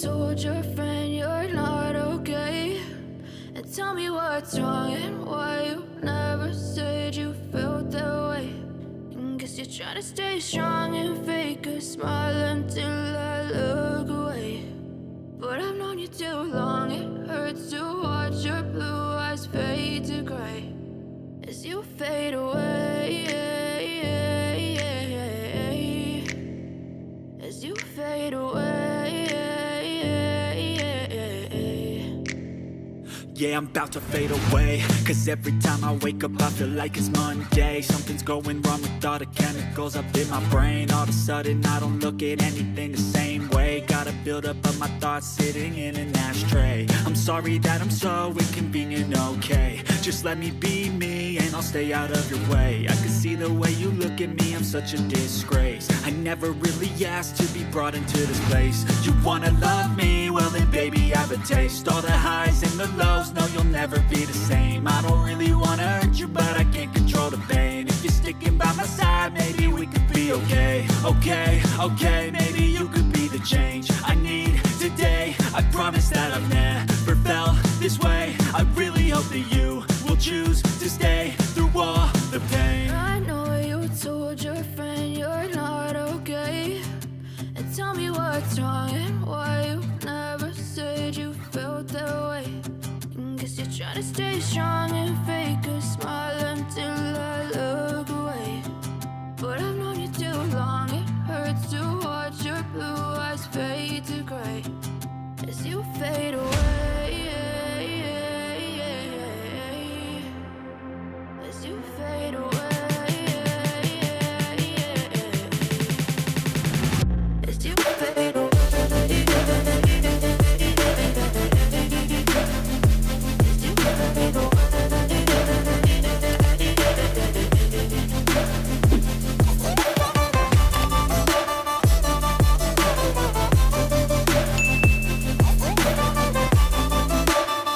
told your friend you're not okay? And tell me what's wrong and why you never said you felt that way. And guess you're trying to stay strong and fake a smile until I look away. But I've known you too long, it hurts to watch your blue eyes fade to gray as you fade away. As you fade away. Yeah, I'm about to fade away. Cause every time I wake up I feel like it's Monday. Something's going wrong with all the chemicals up in my brain. All of a sudden I don't look at anything the same way. Got a buildup of my thoughts sitting in an ashtray. I'm sorry that I'm so inconvenient, okay. Just let me be me and I'll stay out of your way. I can see the way you look at me, I'm such a disgrace. I never really asked to be brought into this place. You wanna love me? Well then baby have a taste. All the highs and the lows, no you'll never be the same. I don't really wanna hurt you but I can't control the pain. If you're sticking by my side maybe we could be okay. Okay, maybe you could be the change I need today. I promise that I've never felt this way. I really hope that you will choose to stay through all the pain. I know you told your friend you're not okay. And tell me what's wrong and why you never said you felt that way. And guess you're trying to stay strong and fake a smile until I look away. But I've known you too long, it hurts to watch your blue eyes fade to gray as you fade away.